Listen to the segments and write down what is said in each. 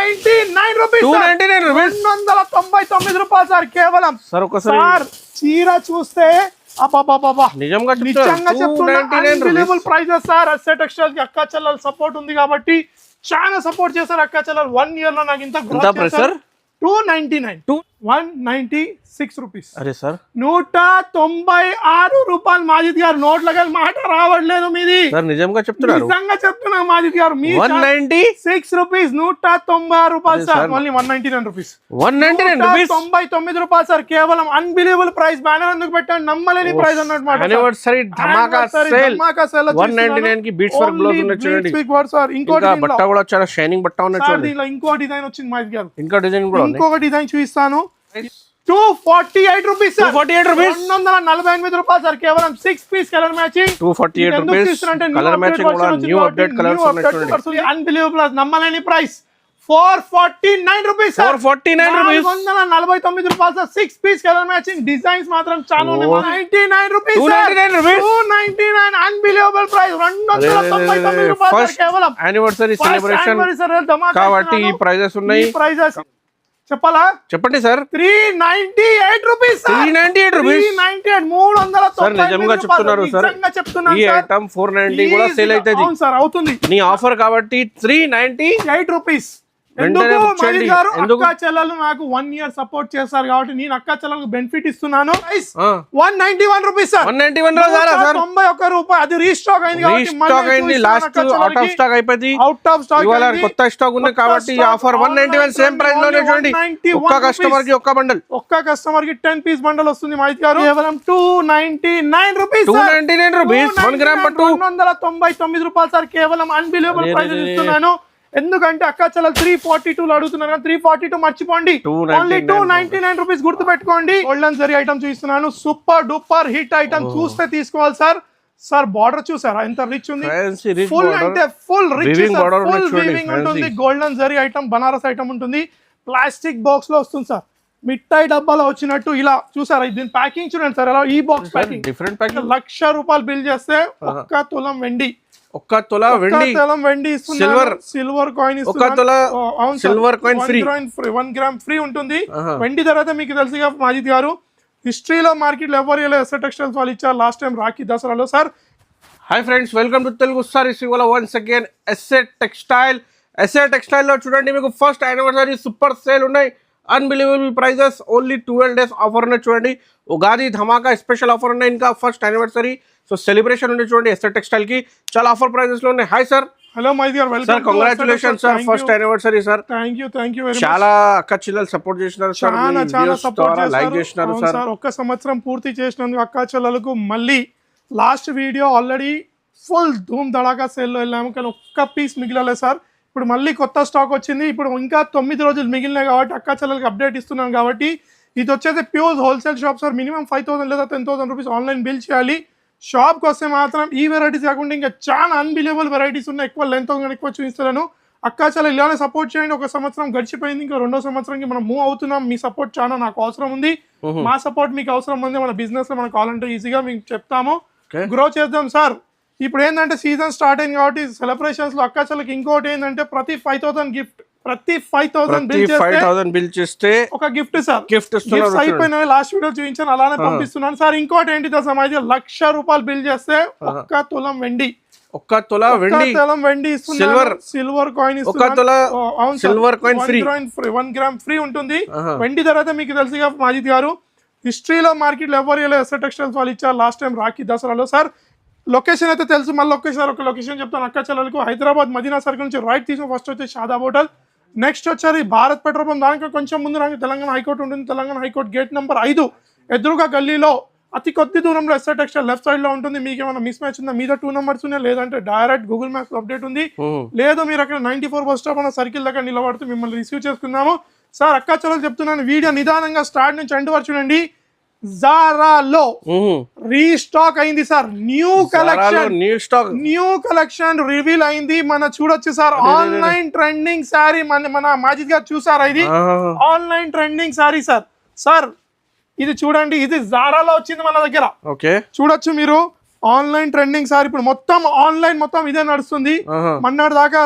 299 rupees 299 rupees 299 రూపాయలు sir కేవలం sir చీర చూస్తే అబ్బబ్బబ్బబ్బా నిజంగా చెప్తున్నా unbelievable prices sir SA textiles కి అక్క చెల్లెల సపోర్ట్ ఉంది కాబట్టి చాలా సపోర్ట్ చేశారు అక్క చెల్లెలు 1 ఇయర్ లో నాకు ఇంత గ్రోత్ చేశారు 299 196 రూపీస్ అరే సార్ 196 రూపాయలు మాజిద్ గారు నోట్లకి మాట రావట్లేదు మీది సార్ నిజంగా చెప్తున్నారు నిజంగా చెప్తున్నా మాజిద్ గారు మీ 196 రూపీస్ 196 రూపాయలు సార్ మళ్ళీ 199 రూపీస్ 199 రూపీస్ 99 రూపాయలు సార్ కేవలం అన్బిలీవబుల్ ప్రైస్ బ్యానర్ ఎందుకు పెట్టాను నమ్మలేని ప్రైస్ అన్నమాట యానివర్సరీ ధమాకా సేల్ 199 కి బీట్స్ వర్క్ బ్లౌజ్ ఉన్న చూడండి బిగ్ వర్డ్ సార్ ఇంకోటి బట్ట కూడా చాలా షైనింగ్ బట్ట ఉన్న చూడండి దీనిలో ఇంకో డిజైన్ వచ్చింది మాజిద్ గారు ఇంకా డిజైన్ కూడా ఇంకొక డిజైన్ చూపిస్తాను 248 రూపీస్ 248 రూపీస్ 248 రూపాయలు సార్ కేవలం 6 piece colour matching 248 rupees colour matching కూడా న్యూ అప్డేట్ కలర్స్ ఉన్నాయి చూడండి అన్బిలీవబుల్ నమ్మలేని ప్రైస్ 449 రూపీస్ 449 రూపీస్ 449 రూపాయలు sir 6 piece colour matching designs మాత్రం చాలా ఉన్నాయి 99 రూపీస్ 299 అన్బిలీవబుల్ ప్రైస్ 299 రూపాయలు కేవలం యానివర్సరీ సెలబ్రేషన్ కాబట్టి ఈ ప్రైజెస్ ఉన్నాయి ఈ ప్రైజెస్ చెప్పాలా చెప్పండి సార్ 398 రూపీస్ 398 రూపీస్ 390 సార్ నిజంగా చెప్తున్నారు సార్ ఈ ఐటమ్ 490 కూడా సేల్ అవుతుంది అవును సార్ అవుతుంది నీ ఆఫర్ కాబట్టి 398 రూపీస్ అక్క చెల్లెలు నాకు 1 ఇయర్ సపోర్ట్ చేస్తారు కాబట్టి నేను అక్క చెల్లెలకు బెనిఫిట్ ఇస్తున్నాను 191 రూపీస్ సార్ 91 రూపాయలు అది రీస్టాక్ అయింది లాస్ట్ అవుట్ ఆఫ్ స్టాక్ అయిపోయింది ఇవాళ కొత్త స్టాక్ ఉంది కాబట్టి ఆఫర్ 191 సేమ్ ప్రైస్ లోనే చూడండి ఒక్క కస్టమర్ కి ఒక్క కస్టమర్ కి 10 పీస్ బండల్ వస్తుంది మైత్ గారు కేవలం 299 రూపీస్ 299 రూపీస్ 1 గ్రామ్ పట్టు 299 రూపాయలు సార్ కేవలం అన్బిలీవబుల్ ప్రైస్ ఇస్తున్నాను ఎందుకంటే అక్క చెల్లెలు 342 లో అడుగుతున్నారు 342 మర్చిపోండి ఓన్లీ 299 రూపీస్ గుర్తు పెట్టుకోండి గోల్డెన్ జరీ ఐటమ్ చూపిస్తున్నాను సూపర్ డూపర్ హిట్ ఐటమ్ చూస్తే తీసుకోవాలి సార్ సార్ బార్డర్ చూసారా ఎంత రిచ్ ఉంది ఫుల్ అంటే ఫుల్ రిచ్ ఫుల్ వీవింగ్ ఉంటుంది golden zari item Banaras item ఉంటుంది ప్లాస్టిక్ బాక్స్ లో వస్తుంది సార్ మిఠాయి డబ్బాలో వచ్చినట్టు ఇలా చూసారా దీని ప్యాకింగ్ చూడండి సార్ ఎలా ఈ బాక్స్ ప్యాకింగ్ డిఫరెంట్ ప్యాకింగ్ 1,00,000 రూపాయలు బిల్ చేస్తే ఒక్క తులం వెండి ఒక్క తుల వెండి సిల్వర్ కాయిన్ ఒక్క తుల silver coin free 1 gram free ఉంటుంది వెండి తర్వాత మీకు తెలుసుగా మాజిద్ గారు హిస్టరీలో మార్కెట్ లో ఎవరు ఎస్ఏ టెక్స్టైల్స్ వాళ్ళు ఇచ్చారు లాస్ట్ టైం రాఖీ దసరాలో sir hi friends welcome to Telugu sarees ఇవాళ వన్స్ అగైన్ ఎస్ఏ టెక్స్టైల్ లో చూడండి మీకు ఫస్ట్ యానివర్సరీ సూపర్ సేల్ ఉన్నాయి unbelievable prices only 12 days offer ఉన్నాయి చూడండి ఉగాది ధమాకా స్పెషల్ ఆఫర్ ఉన్నాయి ఇంకా ఫస్ట్ యానివర్సరీ సో సెలబ్రేషన్ ఉంది చూడండి ఎస్ఏ టెక్స్టైల్ కి చాలా ఆఫర్ ప్రైజెస్ లో ఉన్నాయి హాయ్ సార్ హలో మైద్ గారు welcome sir congratulations sir first anniversary sir thank you very much చాలా అక్క చెల్లెలు సపోర్ట్ చేస్తున్నారు సార్ చాలా సపోర్ట్ చేశారు లైక్ చేస్తున్నారు సార్ ఒక్క సంవత్సరం పూర్తి చేసినందుకు అక్క చెల్లెలకు మళ్ళీ లాస్ట్ వీడియో ఆల్రెడీ ఫుల్ ధూమ్ ధడాకా సేల్ లో వెళ్ళాము కానీ ఒక్క పీస్ మిగిలలేదు సార్ ఇప్పుడు మళ్ళీ కొత్త స్టాక్ వచ్చింది ఇప్పుడు ఇంకా 9 రోజులు మిగిలినాయి కాబట్టి అక్క చెల్లెలకి అప్డేట్ ఇస్తున్నాను కాబట్టి ఇది వచ్చేసి pure wholesale shop sir minimum 5,000 లేదా 10,000 రూపీస్ ఆన్లైన్ బిల్ చేయాలి షాప్కి వస్తే మాత్రం ఈ వెరైటీస్ కాకుండా ఇంకా చాలా అన్బిలీవబుల్ వెరైటీస్ ఉన్నాయి ఎక్కువ లెంత్ ఎక్కువ చూపిస్తాను అక్క చాలా ఇలానే సపోర్ట్ చేయండి ఒక సంవత్సరం గడిచిపోయింది ఇంకా 2వ సంవత్సరానికి మనం మూవ్ అవుతున్నాం మీ సపోర్ట్ చాలా నాకు అవసరం ఉంది మా సపోర్ట్ మీకు అవసరం ఉంది మన బిజినెస్ లో మనకు కావాలంటే ఈజీగా మీకు చెప్తాము గ్రో చేద్దాం సార్ ఇప్పుడు ఏంటంటే సీజన్ స్టార్ట్ అయింది కాబట్టి సెలబ్రేషన్స్ లో అక్క చెల్లెలకి ఇంకోటి ఏంటంటే ప్రతి 5,000 గిఫ్ట్ ప్రతి 5,000 బిల్ చేస్తే ఒక గిఫ్ట్ సార్ గిఫ్ట్ అయిపోయినాయి లాస్ట్ వీడియో చూపించాను అలానే పంపిస్తున్నాను సార్ ఇంకోటి ఏంటి తెలుసా 1,00,000 రూపాయలు బిల్ చేస్తే ఒక్క తులం వెండి ఒక్క తుల వెండి silver coin silver coin free 1 gram free ఉంటుంది వెండి తర్వాత మీకు తెలుసుగా మాజిద్ గారు హిస్టరీలో మార్కెట్ లో ఎవరు ఎస్ఏ టెక్స్టైల్స్ వాళ్ళు ఇచ్చారు లాస్ట్ టైం రాఖీ దసరాలో సార్ లొకేషన్ అయితే తెలుసు మళ్ళీ ఒక లొకేషన్ చెప్తాను అక్క చెల్లెలకు హైదరాబాద్ మదీనా సర్కిల్ నుంచి రైట్ తీసుకుని ఫస్ట్ వచ్చి షాదాబ్ హోటల్ నెక్స్ట్ వచ్చేది భారత్ పెట్రోల్ పంప్ దానికి కొంచెం ముందు తెలంగాణ హైకోర్టు ఉంటుంది తెలంగాణ హైకోర్టు గేట్ నెంబర్ 5 ఎదురుగా గల్లీలో అతి కొద్ది దూరంలో ఎస్ఏ టెక్స్టైల్ లెఫ్ట్ సైడ్ లో ఉంటుంది మీకు ఏమైనా మిస్ మ్యాచ్ ఉందా మీద 2 నెంబర్స్ ఉన్నాయి లేదంటే డైరెక్ట్ గూగుల్ మ్యాప్స్ అప్డేట్ ఉంది లేదు మీరు అక్కడ 94 బస్ స్టాప్ అన్న సర్కిల్ దగ్గర నిలబడుతూ మిమ్మల్ని రిసీవ్ చేసుకుందాము సార్ అక్క చెల్లెలు చెప్తున్నాను వీడియో నిదానంగా స్టార్ట్ నుంచి ఎండ్ వరకు చూడండి జారాలో రీస్టాక్ అయింది సార్ న్యూ కలెక్షన్ రివీల్ అయింది మన చూడొచ్చు సార్ ఆన్లైన్ ట్రెండింగ్ సారీ మన మాజిద్ గారు చూసారా ఇది ఆన్లైన్ ట్రెండింగ్ సారీ సార్ ఇది చూడండి ఇది జారాలో వచ్చింది మన దగ్గర చూడొచ్చు మీరు ఆన్లైన్ ట్రెండింగ్ సారీ ఇప్పుడు మొత్తం ఆన్లైన్ మొత్తం ఇదే నడుస్తుంది మన్నాడు దాకా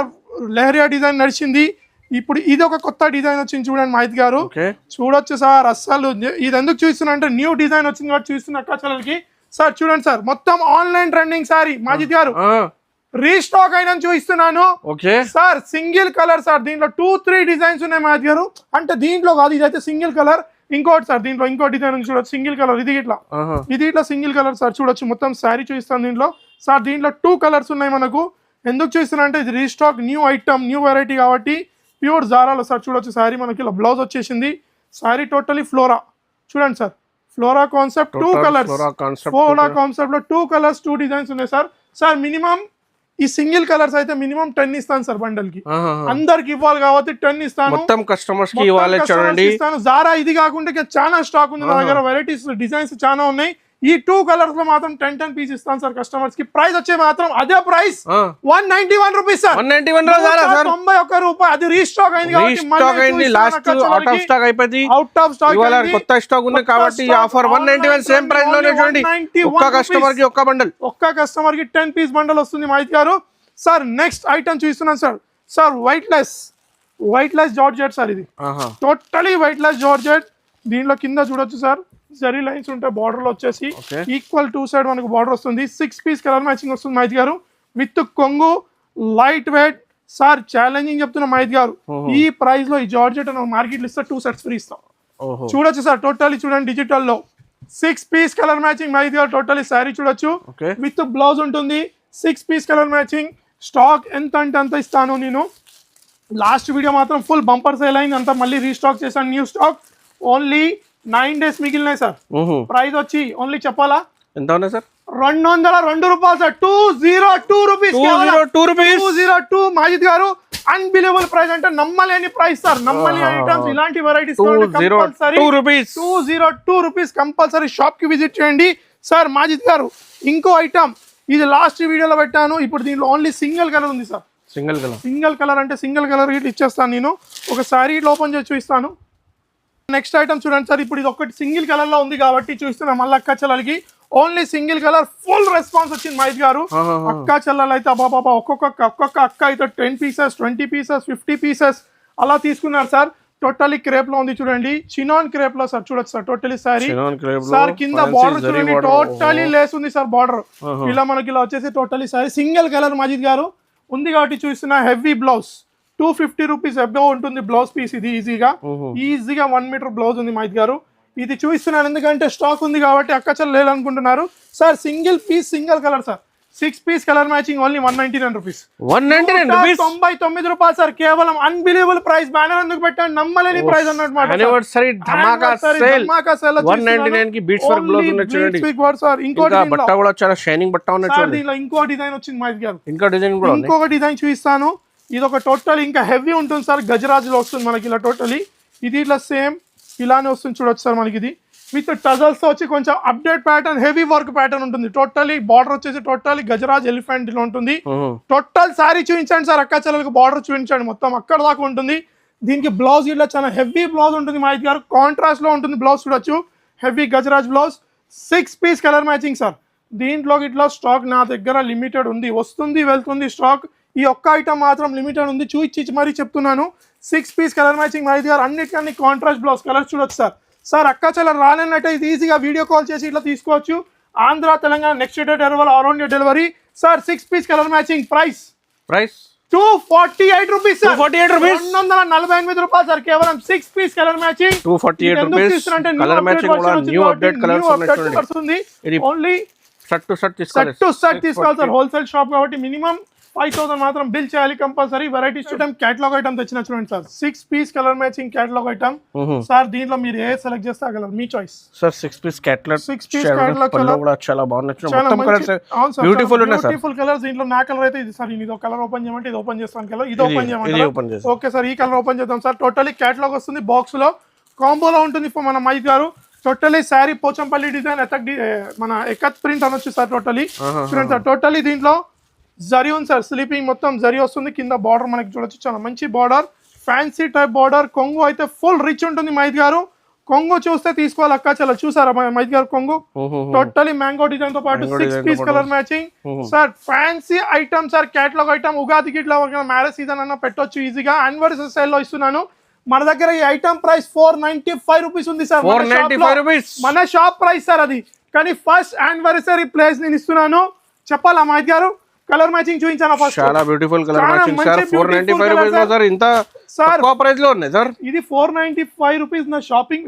లెహరియా డిజైన్ నడిచింది ఇప్పుడు ఇది ఒక కొత్త డిజైన్ వచ్చింది చూడండి మహిత్ గారు. ఓకే చూడొచ్చు సార్. అస్సలు ఇది ఎందుకు చూస్తున్నా అంటే న్యూ డిజైన్ వచ్చింది కాబట్టి చూస్తున్న అక్క చెల్లెలకి. సార్ చూడండి సార్, మొత్తం ఆన్లైన్ ట్రెండింగ్ సారీ మాజిద్ గారు. రీస్టాక్ అయినా చూపిస్తున్నాను. Okay sir single colour sir, దీంట్లో 2-3 డిజైన్స్ ఉన్నాయి మాజిద్ గారు. అంటే దీంట్లో కాదు, ఇదైతే సింగిల్ కలర్. ఇంకోటి సార్, దీంట్లో ఇంకో డిజైన్ చూడొచ్చు సింగిల్ కలర్. ఇది ఇట్లా సింగిల్ కలర్ సార్. చూడొచ్చు మొత్తం శారీ చూపిస్తాను దీంట్లో. సార్ దీంట్లో 2 కలర్స్ ఉన్నాయి మనకు. ఎందుకు చూస్తున్నా అంటే ఇది restock, new item, new variety కాబట్టి ప్యూర్ జారాలో సార్. చూడొచ్చు శారీ మనకి ఇలా బ్లౌజ్ వచ్చేసింది. Saree totally flora. చూడండి sir, flora concept 2 colours. Flora concept లో 2 కలర్స్ 2 డిజైన్స్ ఉన్నాయి సార్. సార్ మినిమం ఈ సింగిల్ కలర్స్ అయితే మినిమం 10 ఇస్తాను సార్ బండల్ కి. అందరికి ఇవ్వాలి కాబట్టి 10 ఇస్తాను. మొత్తం కస్టమర్స్ కి ఇవ్వాలి. చూడండి జారా ఇది కాకుండా చాలా స్టాక్ ఉంది నా దగ్గర. వెరైటీస్ డిజైన్స్ చాలా ఉన్నాయి. ఈ 2 కలర్స్ లో మాత్రం 10 పీస్ ఇస్తాను సార్ కస్టమర్స్ కి. ప్రైస్ వచ్చే మాత్రం అదే ప్రైస్ 191 రూపీస్ సార్. 91 రూపాయలు. అది రీస్టాక్ అయింది కాబట్టి లాస్ట్ అవుట్ ఆఫ్ స్టాక్ అయిపోయింది. అవుట్ ఆఫ్ స్టాక్ ఇవాళ కొత్త స్టాక్ ఉంది కాబట్టి ఆఫర్ 191 సేమ్ ప్రైస్ లోనే. చూడండి ఒక్క కస్టమర్ కి ఒక్క బండల్, ఒక్క కస్టమర్ కి 10 పీస్ బండల్ వస్తుంది మహిత్ గారు. సార్ నెక్స్ట్ ఐటమ్ చూస్తున్నాను sir. Sir white less georgette sir. ఇది టోటలీ వైట్ లెస్ జార్జెట్. దీంట్లో కింద చూడొచ్చు సార్, జరీ లైన్స్ ఉంటాయి. బార్డర్ లో వచ్చేసి ఈక్వల్ 2 సైడ్ మనకు బార్డర్ వస్తుంది. 6 పీస్ కలర్ మ్యాచింగ్ వస్తుంది మహిత్ గారు. విత్ కొంగు, లైట్ వెయిట్. సార్ ఛాలెంజింగ్ చెప్తున్నా మహిత్ గారు, ఈ ప్రైస్ లో ఈ జార్జెట్ అని మార్కెట్ లో ఇస్తా 2 సెట్స్ ఫ్రీ ఇస్తాం. చూడొచ్చు సార్, టోటలీ చూడండి డిజిటల్ లో 6 పీస్ కలర్ మ్యాచింగ్ మహిత్ గారు. టోటలీ శారీ చూడొచ్చు, విత్ బ్లౌజ్ ఉంటుంది. 6 పీస్ కలర్ మ్యాచింగ్. స్టాక్ ఎంత అంటే అంత ఇస్తాను నేను. లాస్ట్ వీడియో మాత్రం ఫుల్ బంపర్ సేల్ అయింది, అంతా మళ్ళీ రీస్టాక్ చేశాను. New stock. ఓన్లీ 9 days మిగిలినాయి సార్. ప్రైస్ వచ్చి ఓన్లీ చెప్పాలా ఎంత ఉన్నాయి సార్? 202 రూపాయలు సార్. 202 రూపీస్. 202 మాజిద్ గారు. అన్బిలీవబుల్ ప్రైస్ అంటే నమ్మలేని ప్రైస్ సార్. నమ్మలేని ఐటమ్స్, ఇలాంటి వెరైటీస్ 202 రూపీస్. కంపల్సరీ షాప్ కి విజిట్ చేయండి సార్. మాజిద్ గారు ఇంకో ఐటమ్, ఇది లాస్ట్ వీడియోలో పెట్టాను. ఇప్పుడు దీంట్లో ఓన్లీ సింగిల్ కలర్ ఉంది సార్. సింగిల్ కలర్ అంటే సింగిల్ కలర్ ఇట్లా ఇచ్చేస్తాను నేను. ఒకసారి ఇట్లా ఓపెన్ చేసి చూపిస్తాను. నెక్స్ట్ ఐటమ్ చూడండి సార్. ఇప్పుడు ఇది ఒకటి సింగిల్ కలర్ లో ఉంది కాబట్టి చూస్తున్నా మళ్ళీ అక్క చెల్లెలకి. Only single colour. Full response వచ్చింది మహిత్ గారు. అక్క చెల్లెలు అయితే అబ్బాబా ఒక్కొక్క అక్క అయితే 10 పీసెస్, 20 పీసెస్, 50 పీసెస్ అలా తీసుకున్నారు సార్. టోటలీ క్రేప్ లో ఉంది చూడండి, చినాన్ క్రేప్ లో సార్. చూడొచ్చు సార్ టోటలీ సారీ. సార్ కింద బార్డర్ చూడండి, టోటలీ లేస్ ఉంది సార్ బార్డర్. ఇలా మనకి ఇలా వచ్చేసి totally sorry single colour Majid గారు ఉంది కాబట్టి చూస్తున్నా. హెవీ బ్లౌజ్ 250 రూపీస్ అబౌవ్ ఉంటుంది బ్లౌజ్ పీస్. ఇది ఈజీగా 1 మీటర్ బ్లౌజ్ ఉంది మహిత్ గారు. ఇది చూపిస్తున్నాను ఎందుకంటే స్టాక్ ఉంది కాబట్టి అక్క చెల్లెలు లేదనుకుంటున్నారు sir. Single piece single colour sir. 6 piece colour matching only 199 rupees. 199 రూపాయలు సార్. కేవలం అన్బిలీవబుల్ ప్రైస్. బ్యానర్ ఎందుకు పెట్టాను, నమ్మలేని ప్రైస్ అన్నమాట. ధమాకా సేల్ 199 కి బీట్స్ వర్క్ బ్లౌజ్ ఉంది చూడండి. ఇంకోటి బట్ట కూడా చాలా షైనింగ్ బట్ట ఉంది చూడండి. దీనిలో ఇంకో డిజైన్ వచ్చింది మహిత్ గారు. ఇంకొక డిజైన్ చూపిస్తాను. ఇది ఒక టోటల్ ఇంకా హెవీ ఉంటుంది సార్. గజరాజ్ లో వస్తుంది మనకి ఇలా టోటలీ. ఇది ఇట్లా సేమ్ ఇలానే వస్తుంది చూడొచ్చు సార్ మనకి. ఇది విత్ టజల్స్ తో వచ్చి కొంచెం update pattern, heavy work pattern ఉంటుంది. టోటలీ బార్డర్ వచ్చేసి టోటలీ గజరాజ్ ఎలిఫెంట్ లో ఉంటుంది. టోటల్ సారీ చూపించండి సార్. అక్క చెల్లెలకు బార్డర్ చూపించండి, మొత్తం అక్కడ దాకా ఉంటుంది. దీనికి బ్లౌజ్ ఇట్లా చాలా హెవీ బ్లౌజ్ ఉంటుంది మహిత్ గారు. కాంట్రాస్ట్ లో ఉంటుంది బ్లౌజ్ చూడొచ్చు. Heavy Gajaraj blouse. 6 piece colour matching sir. దీంట్లో ఇట్లా స్టాక్ నా దగ్గర లిమిటెడ్ ఉంది, వస్తుంది వెళ్తుంది స్టాక్. ఈ ఒక్క ఐటమ్ మాత్రం లిమిటెడ్ ఉంది, చూచి మరీ చెప్తున్నాను. 6 పీస్ కలర్ మ్యాచింగ్ మహిత్ గారు. అన్నిటికన్నీ కాంట్రాస్ట్ బ్లౌజ్ కలర్స్ చూడొచ్చు సార్. సార్ అక్క చెల్లెలు రాలేనట్టే ఇది ఈజీగా వీడియో కాల్ చేసి ఇట్లా తీసుకోవచ్చు. Andhra, Telangana next day delivery, all India delivery sir. 6 piece colour matching. Price 248 rupees sir. 248 రూపాయలు సార్. కేవలం 6 piece colour matching 248 rupees. Colour matching కూడా న్యూ అప్డేట్ కలర్స్ ఉంది. ఓన్లీ షర్ట్ టు షర్ట్ తీసుకోవాలి సార్. హోల్సేల్ షాప్ కాబట్టి minimum 5000 మాత్రం bill చేయాలి compulsory. Varieties item, catalogue item తెచ్చిన చూడండి sir. 6 piece colour matching catalogue item sir. దీంట్లో మీరు ఏ సెలెక్ట్ చేస్తే కలర్ మీ చాయిస్ సార్. 6 పీస్ కేటలాగ్ కూడా చాలా బాగుంది. Beautiful colours. దీంట్లో నా కలర్ అయితే ఇది సార్. ఇది కలర్ ఓపెన్ చేయమంటే ఇది ఓపెన్ చేస్తాను కలర్. ఇది ఓపెన్ చేయమంటే ఓకే సార్. ఈ కలర్ ఓపెన్ చేద్దాం సార్. టోటలీ కేటలాగ్ వస్తుంది బాక్స్ లో, కాంబోలో ఉంటుంది మన మహిత్ గారు. టోటలీ శారీ పోచంపల్లి డిజైన్, మన ఎకత్ ప్రింట్ అనొచ్చు సార్. టోటలీ చూడండి సార్. టోటలీ దీంట్లో జరీ ఉంది సార్. స్లీపింగ్ మొత్తం జరీ వస్తుంది. కింద బార్డర్ మనకి చూడొచ్చు, చాలా మంచి బార్డర్, ఫ్యాన్సీ టైప్ బార్డర్. కొంగు అయితే ఫుల్ రిచ్ ఉంటుంది మహిత్ గారు. కొంగు చూస్తే తీసుకోవాలి అక్క చలో చూసారా మైత్ గారు కొంగు టోటలీ మ్యాంగో డిజైన్ తో పాటు 6 piece colour matching sir fancy item sir catalogue item ఉగాదికి ఇట్లా మ్యారేజ్ సీజన్ అన్న పెట్టొచ్చు ఈజీగా యానివర్సరీ సేల్ లో ఇస్తున్నాను మన దగ్గర ఈ ఐటమ్ ప్రైస్ 495 రూపీస్ ఉంది సార్ 495 రూపీస్ మన షాప్ ప్రైస్ సార్ అది కానీ ఫస్ట్ యానివర్సరీ ప్లేస్ నేను ఇస్తున్నాను చెప్పాలా మైత్ గారు కలర్ మ్యాచింగ్ చూపించాను ఫస్ట్ చాలా beautiful colour matching sir 495 rupees లో సార్ ఇంత తక్కువ ప్రైస్ లో ఉన్నాయి సార్ ఇది 495 రూపీస్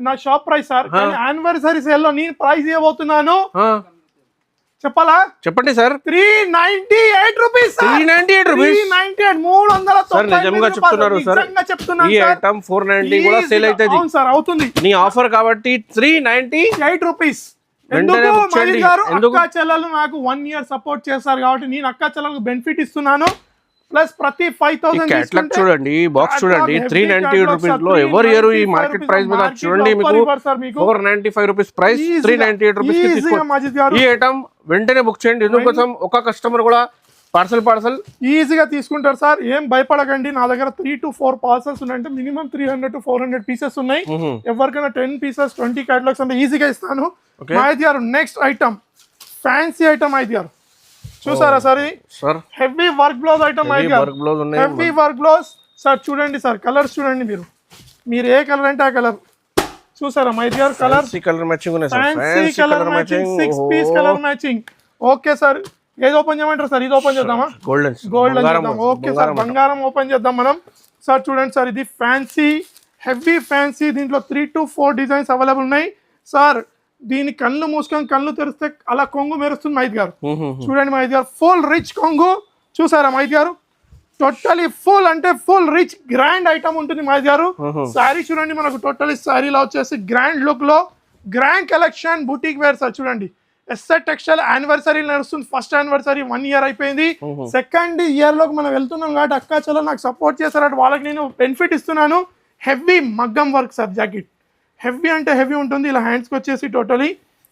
నా షాప్ ప్రైస్ సార్ కానీ యానివర్సరీ సేల్ లో నేను ప్రైస్ ఇవ్వబోతున్నాను చెప్పాలా చెప్పండి సార్ 398 రూపీస్ 398 రూపీస్ 390 సార్ నిజంగా చెప్తున్నారు సార్ ఈ ఐటమ్ 490 కూడా సేల్ అవుతుంది అవును సార్ అవుతుంది నీ ఆఫర్ కాబట్టి 398 రూపీస్ ఎందుకు మహేష్ గారు అక్క చెల్లెలు నాకు 1 ఇయర్ సపోర్ట్ చేస్తారు కాబట్టి నేను అక్క చెల్లెలకు బెనిఫిట్ ఇస్తున్నాను ప్లస్ ప్రతి 5000 క్యాటలాగ్ చూడండి బాక్స్ చూడండి 398 రూపీస్ లో ఎవరు ఇయర్ ఈ మార్కెట్ ప్రైస్ మీద చూడండి మీకు 495 రూపీస్ ప్రైస్ 398 రూపీస్ కి తీసుకోండి ఈ ఐటమ్ వెంటనే బుక్ చేయండి ఎందుకోసం ఒక కస్టమర్ కూడా పార్సల్ ఈజీగా తీసుకుంటారు సార్ ఏం భయపడకండి నా దగ్గర 3 to 4 పార్సల్స్ ఉన్నాయంటే మినిమం 300 to 400 పీసెస్ ఉన్నాయి ఎవరికైనా 10 పీసెస్ 20 క్యాటలాగ్స్ అంటే ఈజీగా ఇస్తాను Mahesh garu next item fancy item Mahesh గారు చూసారా sir heavy work blouse item Mahesh గారు హెవీ వర్క్ బ్లౌజ్ సార్ చూడండి సార్ కలర్స్ చూడండి మీరు ఏ కలర్ అంటే ఆ కలర్ చూసారా Mahesh garu colour colour matching fancy colour matching 6 piece colour matching okay sir ఏది ఓపెన్ చేయమంటారు సార్ ఇది ఓపెన్ చేద్దామా గోల్డెన్ చేద్దాం ఓకే సార్ బంగారం ఓపెన్ చేద్దాం మనం సార్ చూడండి సార్ ఇది ఫ్యాన్సీ హెవీ ఫ్యాన్సీ దీంట్లో 3 to 4 డిజైన్స్ అవైలబుల్ ఉన్నాయి సార్ దీని కళ్ళు మూసుకొని కళ్ళు తెరిస్తే అలా కొంగు మెరుస్తుంది మైత్ గారు చూడండి మైత్ గారు ఫుల్ రిచ్ కొంగు చూసారా మైత్ గారు టోటలీ ఫుల్ అంటే ఫుల్ రిచ్ గ్రాండ్ ఐటమ్ ఉంటుంది మైత్ గారు శారీ చూడండి మనకు టోటలీ శారీలో వచ్చేసి గ్రాండ్ లుక్ లో grand collection boutique wear sir చూడండి ఎస్ఆర్ టెక్స్టైల్ యానివర్సరీ నడుస్తుంది ఫస్ట్ యానివర్సరీ 1 ఇయర్ అయిపోయింది సెకండ్ ఇయర్ లోకి మనం వెళ్తున్నాం కాబట్టి అక్క చలో నాకు సపోర్ట్ చేశారంటే వాళ్ళకి నేను బెనిఫిట్ ఇస్తున్నాను హెవీ మగ్గం వర్క్ సార్ జాకెట్ హెవీ అంటే హెవీ ఉంటుంది ఇలా హ్యాండ్స్కి వచ్చేసి టోటలీ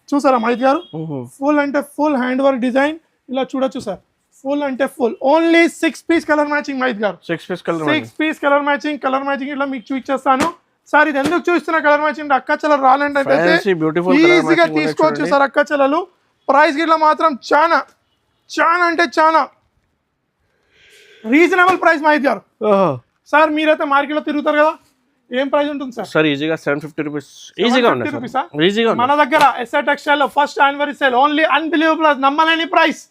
చూసారా మైత్ గారు ఫుల్ అంటే ఫుల్ హ్యాండ్ వర్క్ డిజైన్ ఇలా చూడొచ్చు సార్ ఫుల్ అంటే full only 6 piece colour matching మైత్ గారు 6 పీస్ కలర్ మ్యాచింగ్ ఇట్లా మీకు చూపించేస్తాను సార్ ఇది ఎందుకు చూస్తున్నా కలర్ మ్యాచింగ్ అక్క చెల్లెలు రాలంటే ఈజీగా తీసుకోవచ్చు సార్ అక్క చెల్లెలు ప్రైస్ గిట్లా మాత్రం చాలా అంటే చాలా రీజనబుల్ ప్రైస్ మైత్ గారు సార్ మీరైతే మార్కెట్ లో తిరుగుతారు కదా ఏం ప్రైస్ ఉంటుంది సార్ ఈజీగా 750 రూపీస్ ఈజీగా మన దగ్గర ఎస్ఆర్ టెక్స్టైల్ లో first anniversary sale only unbelievable నమ్మలేని ప్రైస్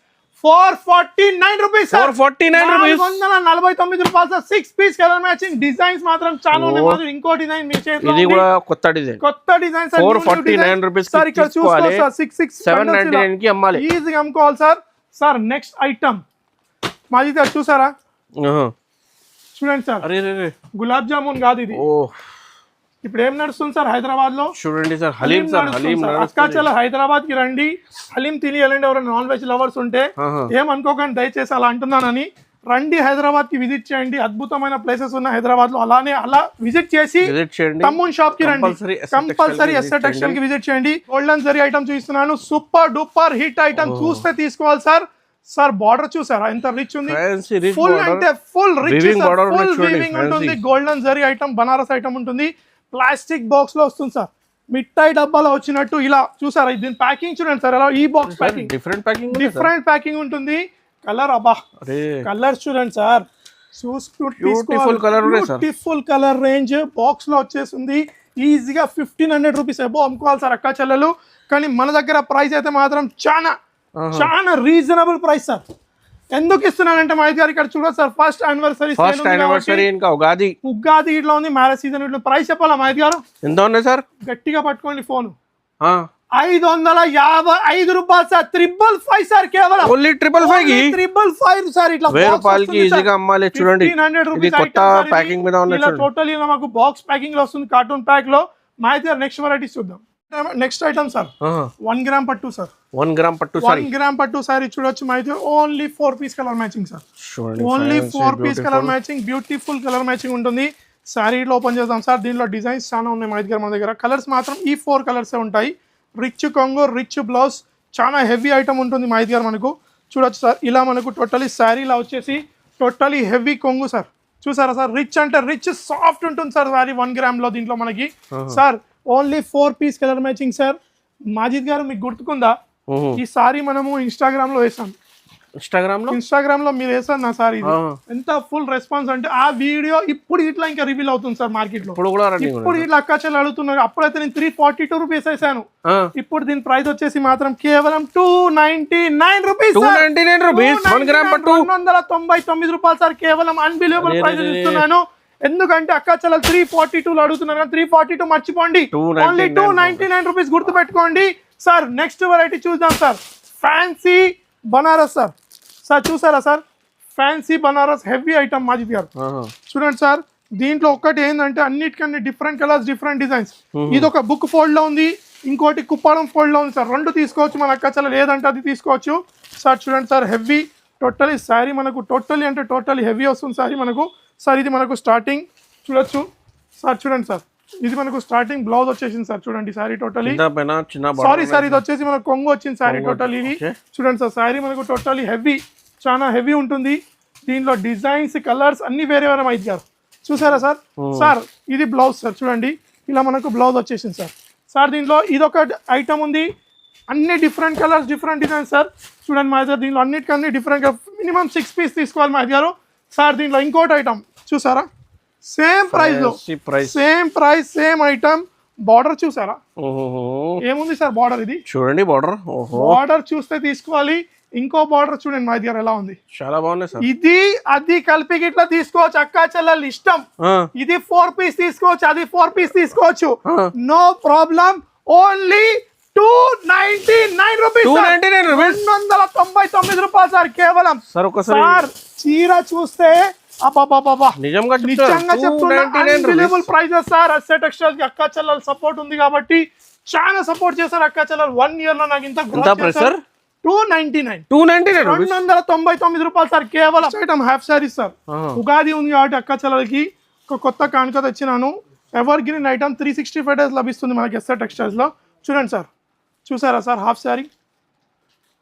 449 రూపీస్ 449 రూపాయలు 6 పీస్ కలర్ మ్యాచింగ్ డిజైన్స్ మాత్రం చాలా ఉన్నాయి ఇంకో డిజైన్ మీ చేతిలో ఇది కూడా కొత్త డిజైన్ 449 రూపాయస్ సార్ ఇక్కడ చూసుకోండి సార్ 799 కి అమ్మాలి ఈజీగా అమ్ముకోవాలి సార్ నెక్స్ట్ ఐటమ్ మాది చూసారా చూడండి సార్ గులాబ్ జామున్ కాదు ఇది ఇప్పుడు ఏం నడుస్తుంది సార్ హైదరాబాద్ లో చూడండి సార్ హలీం అక్క చలో హైదరాబాద్ కి రండి హలీం తినేయాలండి ఎవరైనా నాన్ వెజ్ లవర్స్ ఉంటే ఏమనుకోకండి దయచేసి అలా అంటున్నానని రండి హైదరాబాద్ కి విజిట్ చేయండి అద్భుతమైన ప్లేసెస్ ఉన్నాయి హైదరాబాద్ లో అలా విజిట్ చేసి తమ్మున్ షాప్ కి రండి కంపల్సరీ ఎస్ఆర్ టెక్స్టైల్ కి విజిట్ చేయండి గోల్డెన్ జరీ ఐటమ్ చూపిస్తున్నాను సూపర్ డూపర్ హిట్ ఐటమ్ చూస్తే తీసుకోవాలి సార్ బార్డర్ చూసారా ఎంత రిచ్ ఉంది ఫుల్ అంటే ఫుల్ రిచ్ ఫుల్ వీవింగ్ ఉంటుంది golden zari item Banaras item ఉంటుంది ప్లాస్టిక్ బాక్స్ లో వస్తుంది సార్ మిఠాయి డబ్బాలో వచ్చినట్టు ఇలా చూసారా దీని ప్యాకింగ్ చూడండి సార్ ఎలా ఈ బాక్స్ ప్యాకింగ్ డిఫరెంట్ ప్యాకింగ్ ఉంటుంది కలర్ అబ్బా కలర్ చూడండి sir beautiful colour range box లో వచ్చేసింది ఈజీగా 1500 రూపీస్ అబో అమ్ముకోవాలి సార్ అక్క చెల్లెలు కానీ మన దగ్గర ప్రైస్ అయితే మాత్రం చాలా రీజనబుల్ ప్రైస్ సార్ ఎందుకు ఇస్తున్నానంటే మహేష్ గారు ఇక్కడ చూడదు సార్ ఫస్ట్ యానివర్సరీ ఇంకా ఉగాది ఇట్లా ఉంది మ్యారేజ్ సీజన్ ఇట్లా ప్రైస్ చెప్పాలా మహేష్ గారు ఎంత ఉన్నాయి సార్ గట్టిగా పట్టుకోండి ఫోన్ 555 రూపాయలు సార్ 555 సార్ కేవలం ఓన్లీ 555 సార్ ఇట్లా 1000 రూపాయలకి ఈజీగా అమ్మాలి చూడండి ఇది కొత్త ప్యాకింగ్ మీద ఉన్న టోటల్ మాకు బాక్స్ ప్యాకింగ్ లో వస్తుంది కార్టూన్ ప్యాక్ లో మహేష్ గారు నెక్స్ట్ వెరైటీస్ చూద్దాం నెక్స్ట్ ఐటమ్ సార్ 1 గ్రామ్ పట్టు సార్ 1 గ్రామ్ పట్టు సారీ చూడొచ్చు అయితే only 4 piece colour matching sir only 4 piece colour matching beautiful colour matching ఉంటుంది శారీలో ఓపెన్ చేద్దాం సార్ దీనిలో డిజైన్స్ చాలా ఉన్నాయి మా దగ్గర కలర్స్ మాత్రం ఈ 4 కలర్స్ ఉంటాయి రిచ్ కొంగు రిచ్ బ్లౌజ్ చాలా హెవీ ఐటమ్ ఉంటుంది మా దగ్గర మనకు చూడొచ్చు సార్ ఇలా మనకు టోటలీ శారీలా వచ్చేసి టోటలీ హెవీ కొంగు సార్ చూసారా సార్ రిచ్ అంటే రిచ్ సాఫ్ట్ ఉంటుంది సార్ సారీ 1 గ్రామ్ లో దీంట్లో మనకి sir only 4 piece colour matching sir. Majid garu మీకు గుర్తుకుందా, ఈ సారీ మనము ఇన్స్టాగ్రామ్ లో వేసాం. ఇన్స్టాగ్రామ్ లో మీరు వేసారు నా సారీ, ఎంత ఫుల్ రెస్పాన్స్ అంటే ఆ వీడియో ఇప్పుడు ఇట్లా ఇంకా రివీల్ అవుతుంది సార్ మార్కెట్ లో. ఇప్పుడు ఇట్లా అక్కాచెల్లు అడుగుతున్నారు. అప్పుడైతే నేను 342 రూపీస్ వేసాను. ఇప్పుడు దీని ప్రైస్ వచ్చేసి మాత్రం కేవలం 299 రూపీస్. 299 రూపాయలు సార్. కేవలం అన్బిలీవబుల్ ప్రైస్ ఇస్తున్నాను. ఎందుకంటే అక్కాచెల్లెలు 342 అడుగుతున్నారు కానీ 342 మర్చిపోండి, ఓన్లీ 299 రూపీస్ గుర్తు పెట్టుకోండి సార్. నెక్స్ట్ వెరైటీ చూద్దాం sir. Fancy Banaras sir. Sir చూసారా sir, fancy Banaras heavy item Majid గారు. చూడండి సార్, దీంట్లో ఒకటి ఏంటంటే అన్నిటికన్నా డిఫరెంట్ కలర్స్, డిఫరెంట్ డిజైన్స్. ఇది ఒక బుక్ ఫోల్డ్ లో ఉంది, ఇంకోటి కుప్పాడం ఫోల్డ్ లో ఉంది సార్. రెండు తీసుకోవచ్చు మన అక్కాచెల్లెలు, లేదంటే అది తీసుకోవచ్చు సార్. చూడండి సార్, హెవీ టోటలీ శారీ మనకు టోటలీ హెవీ వస్తుంది శారీ మనకు సార్. ఇది మనకు స్టార్టింగ్ చూడొచ్చు సార్. చూడండి సార్, ఇది మనకు స్టార్టింగ్ బ్లౌజ్ వచ్చేసింది సార్. చూడండి శారీ టోటలీ, సారీ సార్ ఇది వచ్చేసి మనకు కొంగు వచ్చింది శారీ టోటల్. ఇది చూడండి సార్, శారీ మనకు టోటలీ హెవీ, చాలా హెవీ ఉంటుంది. దీంట్లో డిజైన్స్, కలర్స్ అన్ని వేరే వేరే మైద్ గారు. చూసారా సార్. సార్ ఇది బ్లౌజ్ సార్. చూడండి ఇలా మనకు బ్లౌజ్ వచ్చేసింది సార్. సార్ దీంట్లో ఇదొక ఐటమ్ ఉంది, అన్ని different colours, different designs sir. చూడండి మైద్ గారు, దీంట్లో అన్నిటికన్నీ డిఫరెంట్, మినిమం 6 పీస్ తీసుకోవాలి మైద్ గారు సార్. దీంట్లో ఇంకోటి ఐటమ్ చూసారా, సేమ్ ప్రైస్ లో, same price, same item. Border చూసారా ఏముంది సార్, బార్డర్ ఇది చూడండి. బార్డర్ చూస్తే తీసుకోవాలి. ఇంకో బార్డర్ చూడండి మా దగ్గర ఎలా ఉంది, చాలా బాగుంది సార్. ఇది అది కలిపి ఇట్లా తీసుకోవచ్చు, అక్కా చెల్లెలు ఇష్టం. ఇది 4 పీస్ తీసుకోవచ్చు, అది 4 పీస్ తీసుకోవచ్చు, నో ప్రాబ్లం. ఓన్లీ 299 రూపీస్, 299 రూపాయలు సార్ కేవలం. సార్ చీర చూస్తే నిజంగా చెప్తున్నా ప్రైజెస్ సార్. ఎస్ఏ టెక్స్టైల్స్ కి అక్కా చెల్లెలు సపోర్ట్ ఉంది కాబట్టి చాలా సపోర్ట్ చేశారు అక్కా చెల్లెలు. 1 ఇయర్ లో నాకు ఇంత 299 రూపాయలు సార్ కేవలం. Item half sarees sir. Ugadi ఉంది కాబట్టి అక్కా చెల్లెలకి ఒక కొత్త కానుక తెచ్చినాను. ఎవర్ గ్రీన్ ఐటమ్ 365 డేస్ లభిస్తుంది మనకి ఎస్ఏ టెక్స్టైల్స్ లో. చూడండి సార్, చూసారా sir, half saree.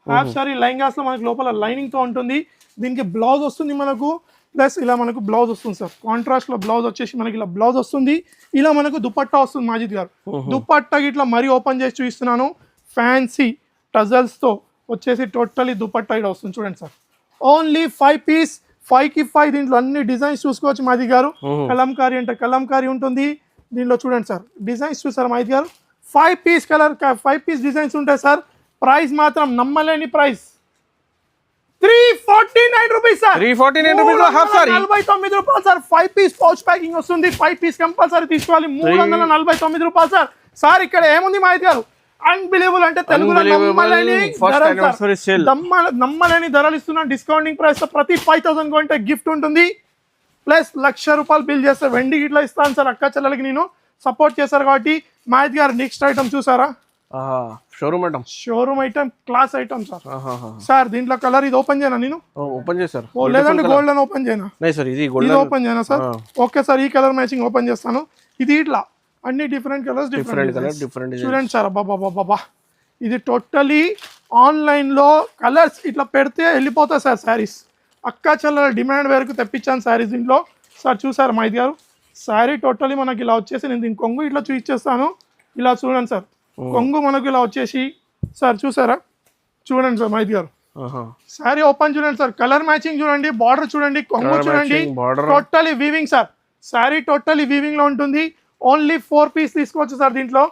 Half saree lehengas లో మనకి లోపల లైనింగ్ తో ఉంటుంది. దీనికి బ్లౌజ్ వస్తుంది మనకు, ప్లస్ ఇలా మనకు బ్లౌజ్ వస్తుంది సార్. కాంట్రాస్ట్ లో బ్లౌజ్ వచ్చేసి మనకి ఇలా బ్లౌజ్ వస్తుంది. ఇలా మనకు దుపట్టా వస్తుంది మాజిద్ గారు. దుపట్టా ఇట్లా మరీ ఓపెన్ చేసి చూపిస్తున్నాను. ఫ్యాన్సీ టజల్స్ తో వచ్చేసి టోటలీ దుపట్టా ఇక్కడ వస్తుంది. చూడండి సార్, ఓన్లీ 5 పీస్, 5 కి 5. దీంట్లో అన్ని డిజైన్స్ చూసుకోవచ్చు మాజిద్ గారు. కలంకారీ అంటే కలంకారీ ఉంటుంది దీంట్లో. చూడండి సార్, డిజైన్స్ చూసారు మాజిద్ గారు. 5 పీస్ కలర్, 5 పీస్ డిజైన్స్ ఉంటాయి సార్. ప్రైస్ మాత్రం నమ్మలేని price, 349 rupees sir. 349 rupees half sorry, 49 రూపాయలు సార్. 5 పీస్ పౌచ్ ప్యాకింగ్ వస్తుంది. 5 పీస్ కంపల్సరీ తీసుకోవాలి. 349 రూపాయలు సార్. సార్ ఇక్కడ ఏముంది మాహిత్ గారు, అన్బిలీవబుల్ అంటే తెలుగులో నమ్మలేని ధరలు ఇస్తున్నాం. డిస్కౌంటింగ్ ప్రైస్ తో ప్రతి 5000 కొంటే గిఫ్ట్ ఉంటుంది. ప్లస్ 1,00,000 రూపాయలు బిల్ చేస్తే వెండి ఇట్లా ఇస్తాను సార్. అక్క చెల్లెలకి నేను సపోర్ట్ చేశారు కాబట్టి. మాహిత్ గారు నెక్స్ట్ ఐటమ్ చూసారా, showroom item, class item sir. Sir దీంట్లో కలర్ ఇది ఓపెన్ చేయనా, నేను ఓపెన్ చేశారు లేదంటే గోల్డెన్ ఓపెన్ చేయనా? ఇది ఓపెన్ చేయనా సార్? ఓకే సార్, ఈ కలర్ మ్యాచింగ్ ఓపెన్ చేస్తాను. ఇది ఇట్లా అన్ని డిఫరెంట్ కలర్స్, డిఫరెంట్ చూడండి సార్. బాబా ఇది టోటలీ ఆన్లైన్ లో కలర్స్ ఇట్లా పెడితే వెళ్ళిపోతాయి సార్ శారీస్. అక్కా చెల్లెల డిమాండ్ వరకు తెప్పించాను శారీస్ దీంట్లో సార్. చూసారు మాహిత్ గారు, శారీ టోటలీ మనకి ఇలా వచ్చేసి, నేను దీని కొంగు ఇట్లా చూపించేస్తాను. ఇలా చూడండి సార్, కొంగు మనకు ఇలా వచ్చేసి సార్. చూసారా, చూడండి సార్ మాహిత్ గారు, శారీ ఓపెన్ చూడండి సార్. కలర్ మ్యాచింగ్ చూడండి, బార్డర్ చూడండి, కొంగు చూడండి, totally weaving sir. Sari totally weaving లో ఉంటుంది. ఓన్లీ 4 పీస్ తీసుకోవచ్చు సార్. దీంట్లో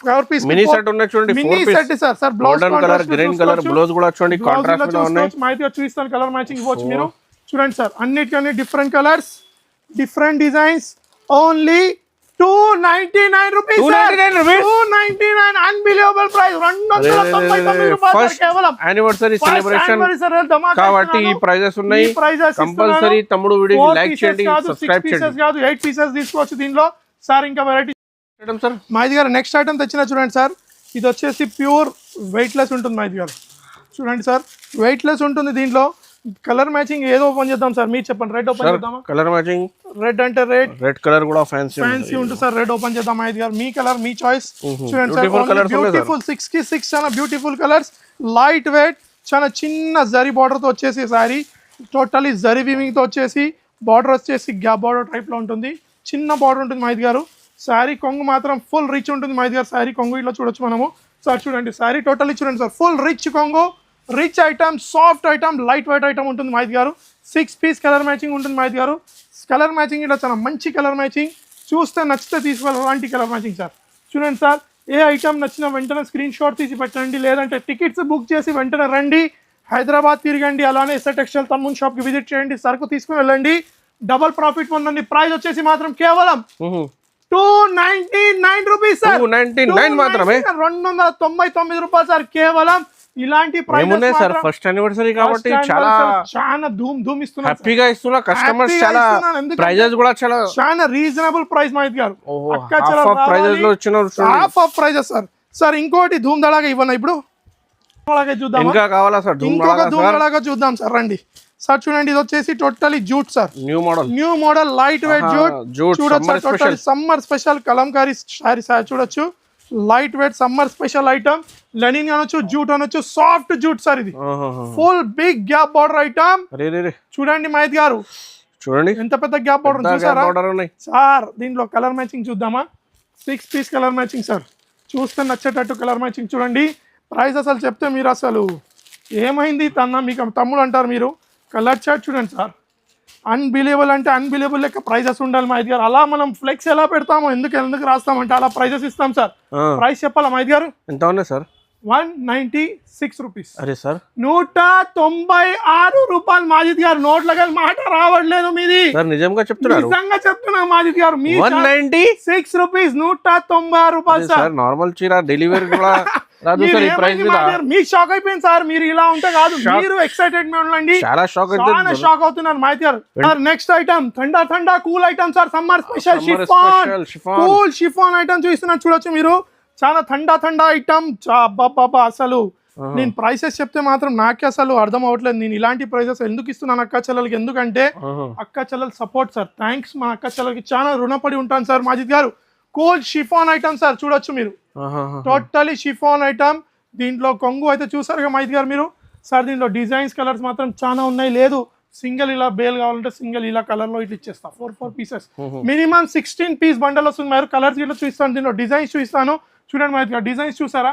4 పీస్ మినీ సెట్ ఉన్నాయి చూడండి. Mini set sir. Sir blouse colour, green colour blouse కూడా చూడండి, కాంట్రాస్ట్ లో ఉన్నాయి. మాహిత్ గారు చూపిస్తాను, కలర్ మ్యాచింగ్ ఇవ్వచ్చు మీరు. చూడండి సార్, అన్నిటికన్నీ different colours, different designs. Only 299 rupees, 299 unbelievable price. 299 రూపాయలు కేవలం. యానివర్సరీ సెలబ్రేషన్ కాబట్టి ఈ ప్రైజెస్ ఉన్నాయి. కంపల్సరీ తమ్ముడు వీడియో లైక్ చేయండి, సబ్స్క్రైబ్ చేయండి. 8 పీసెస్ తీసుకోవచ్చు దీనిలో సార్. ఇంకా వెరైటీ సార్ మాహిత్ గారు నెక్స్ట్ ఐటమ్ తెచ్చిన చూడండి సార్. ఇది వచ్చేసి ప్యూర్ వెయిట్ లెస్ ఉంటుంది మాహిత్ గారు. చూడండి సార్, వెయిట్ లెస్ ఉంటుంది. దీంట్లో కలర్ మ్యాచింగ్ ఏదో ఓపెన్ చేద్దాం సార్, మీరు చెప్పండి. రెడ్ ఓపెన్ చేద్దామా? కలర్ మ్యాచింగ్ రెడ్ అంటే రెడ్ కలర్ కూడా ఫ్యాన్సీ ఉంటుంది సార్. రెడ్ ఓపెన్ చేద్దాం మాహిత్ గారు, మీ కలర్ మీ చాయిస్. చూడండి సార్, బ్యూటిఫుల్ 6 కి 6 చాలా బ్యూటిఫుల్ కలర్స్, లైట్ వెయిట్, చాలా చిన్న జరీ బార్డర్ తో వచ్చేసి సారీ టోటలీ జరీ వీవింగ్ తో వచ్చేసి బార్డర్ వచ్చేసి గ్యాప్ బార్డర్ టైప్ లో ఉంటుంది. చిన్న బార్డర్ ఉంటుంది మాహిత్ గారు. శారీ కొంగు మాత్రం ఫుల్ రిచ్ ఉంటుంది మైద్ గారు. శారీ కొంగు ఇట్లా చూడొచ్చు మనము. సార్ చూడండి శారీ టోటల్లీ చూడండి సార్, ఫుల్ రిచ్ కొంగు, rich item, soft item, light weight item ఉంటుంది మైద్ గారు. 6 పీస్ కలర్ మ్యాచింగ్ ఉంటుంది మైద్ గారు. కలర్ మ్యాచింగ్ ఇట్లా చాలా మంచి కలర్ మ్యాచింగ్, చూస్తే నచ్చితే తీసుకోవాలి అలాంటి కలర్ మ్యాచింగ్ సార్. చూడండి సార్, ఏ ఐటమ్ నచ్చిన వెంటనే స్క్రీన్ షాట్ తీసి పెట్టండి, లేదంటే టికెట్స్ బుక్ చేసి వెంటనే రండి, హైదరాబాద్ తిరగండి, అలానే ఎస్ఆర్ టెక్స్టైల్ తమ్మున్ షాప్కి విజిట్ చేయండి, సరుకు తీసుకుని వెళ్ళండి, డబల్ ప్రాఫిట్ పొందండి. ప్రైస్ వచ్చేసి మాత్రం కేవలం 299 రూపీస్ సార్. 299 మాత్రమే, 299 రూపాయలు సార్. కేవలం ఇలాంటి ప్రైస్ సార్. ఫస్ట్ యానివర్సరీ కాబట్టి చాలా ధూమ్ ఇస్తున్నారు, హ్యాపీగా ఇస్తున్నా. కస్టమర్స్ చాలా ప్రైజెస్ కూడా చాలా reasonable price Maid garu. Half of prices sir. Sir ఇంకోటి ధూమ్ దళాగా ఇవ్వనా ఇప్పుడు చూద్దాం, ఇంకా కావాలా సార్? ఇంకొక ధూమ్ దళాగా చూద్దాం సార్, రండి సార్. చూడండి ఇది వచ్చేసి totally jute sir, new model light weight jute. చూడొచ్చు total summer special Kalamkari saree sir. చూడొచ్చు light weight summer special item, linen అనొచ్చు, జూట్ అనొచ్చు, సాఫ్ట్ జూట్ సార్. ఇది full big gap border item. చూడండి మైద్ గారు, చూడండి ఎంత పెద్ద గ్యాప్ బార్డర్ చూసారా సార్. దీంట్లో కలర్ మ్యాచింగ్ చూద్దామా? 6 పీస్ కలర్ మ్యాచింగ్ సార్. చూస్తే నచ్చేటట్టు కలర్ మ్యాచింగ్ చూడండి. ప్రైస్ అసలు చెప్తే మీరు అసలు ఏమైంది మీకు తమ్ముడు అంటారు మీరు. కలర్ చార్ట్ చూడండి సార్, అన్బిలీవబుల్ అంటే అన్బిలీవబుల్ లెక్క ప్రైజెస్ ఉండాలి మైద్ గారు. అలా మనం ఫ్లెక్స్ ఎలా పెడతామో, ఎందుకు రాస్తామంటే అలా ప్రైజెస్ ఇస్తాం సార్. ప్రైస్ చెప్పాలా మైద్ గారు? ఎంత ఉన్నాయి సార్? 196 రూపీస్. అరే సార్ 196 రూపాయలు మాజిద్ గారు. నోట్లకి మాట రావట్లేదు మీది, నిజంగా చెప్తున్నా మాజిద్ గారు. 196 రూపీస్, 196 రూపాయలు సార్. నార్మల్ చీర డెలివరీ కూడా మీకు షాక్ అయిపోయింది సార్. మీరు ఇలా ఉంటే కాదు, మీరు ఎక్సైటెడ్ ఉండండి. చాలా షాక్ అవుతున్నారు మైద్ గారు. నెక్స్ట్ ఐటమ్ ఠండా cool item sir. Summer special cool chiffon item చూస్తున్నారు, చూడొచ్చు మీరు. చాలా ఠండా ఐటమ్. బాబా అసలు నేను ప్రైసెస్ చెప్తే మాత్రం నాకే అసలు అర్థం అవ్వట్లేదు. నేను ఇలాంటి ప్రైసెస్ ఎందుకు ఇస్తున్నాను అక్క చెల్లెలకి, ఎందుకంటే అక్క చెల్లెలు సపోర్ట్ సార్. థ్యాంక్స్, మా అక్క చెల్లెలకి చాలా రుణపడి ఉంటాను సార్ మాజిద్ గారు. Cool chiffon item sir. చూడొచ్చు మీరు, టోటలీ షిఫాన్ ఐటమ్. దీంట్లో కొంగు అయితే చూసారుగా మైద్ గారు మీరు. సార్ దీంట్లో డిజైన్స్ కలర్స్ మాత్రం చాలా ఉన్నాయి. లేదు సింగిల్ ఇలా బేల్ కావాలంటే సింగిల్ ఇలా కలర్ లో ఇట్లా ఇచ్చేస్తా. 4 పీసెస్, మినిమం 16 పీస్ బండల్ వస్తుంది. మరి కలర్స్ ఇట్లా చూపిస్తాను, దీంట్లో డిజైన్స్ చూపిస్తాను. చూడండి మైద్ గారు, డిజైన్స్ చూసారా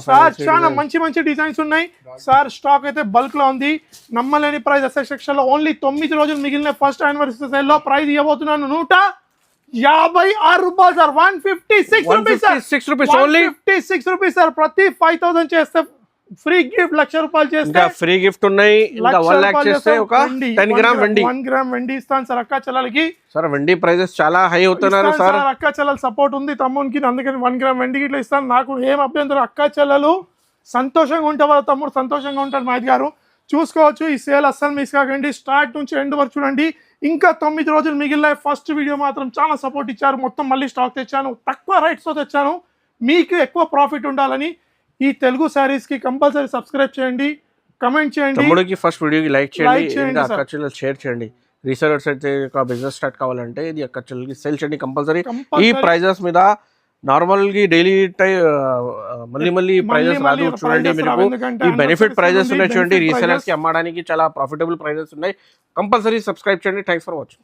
సార్? చాలా మంచి డిజైన్స్ ఉన్నాయి సార్. స్టాక్ అయితే బల్క్ లో ఉంది. నమ్మలేని ప్రైస్. ఎస్ఆర్ సెక్షన్ లో ఓన్లీ 9 రోజులు మిగిలిన ఫస్ట్ యానివర్సరీ సేల్ లో ప్రైస్ ఇవ్వబోతున్నాను 156 రూపాయలు sir. 156 rupees only. 156 rupees sir. ప్రతి 5000 చేస్తే ఫ్రీ గిఫ్ట్, 1,00,000 రూపాయలు చేస్తే ఫ్రీ గిఫ్ట్ ఉన్నాయి. 1 లక్ష చేస్తే ఒక 10 గ్రామ్ వెండి, 1 గ్రామ్ వెండి ఇస్తాను సార్ అక్క చెల్లెలకి. సార్ వెండి ప్రైజెస్ చాలా హై అవుతున్నారు సార్. అక్క చెల్లెల సపోర్ట్ ఉంది తమ్మునికి, అందుకని 1 గ్రామ్ వెండికి ఇట్లా ఇస్తాను. నాకు ఏం అభ్యంతరం. అక్క చెల్లెలు సంతోషంగా ఉంటే వాళ్ళ తమ్ముడు సంతోషంగా ఉంటారు మైద్ గారు. చూసుకోవచ్చు. ఈ సేల్ అస్సలు మిస్ కాకండి. స్టార్ట్ నుంచి ఎండ్ వరకు చూడండి. ఇంకా 9 రోజులు మిగిలిన ఫస్ట్ వీడియో మాత్రం చాలా సపోర్ట్ ఇచ్చారు. మొత్తం మళ్ళీ స్టాక్ తెచ్చాను, తక్కువ రేట్స్తో తెచ్చాను. మీకు ఎక్కువ ప్రాఫిట్ ఉండాలని ఈ తెలుగు శారీస్కి కంపల్సరీ సబ్స్క్రైబ్ చేయండి, కమెంట్ చేయండి. తమ్ముడికి ఫస్ట్ వీడియోకి లైక్ చేయండి, అక్క చెల్లెలు షేర్ చేయండి. రీసెలర్స్ అయితే బిజినెస్ స్టార్ట్ కావాలంటే ఇది అక్క చెల్లెలకి సేల్ చేయండి కంపల్సరీ. ఈ ప్రైజెస్ మీద నార్మల్ గా డైలీ మళ్ళీ ప్రైజెస్ రాదు. చూడండి మీకు ఈ బెనిఫిట్ ప్రైజెస్ ఉన్నాయి. చూడండి రీసెలర్స్ కి అమ్మడానికి చాలా ప్రాఫిటబుల్ ప్రైజెస్ ఉన్నాయి. కంపల్సరీ సబ్స్క్రైబ్ చేయండి. Thanks for watching.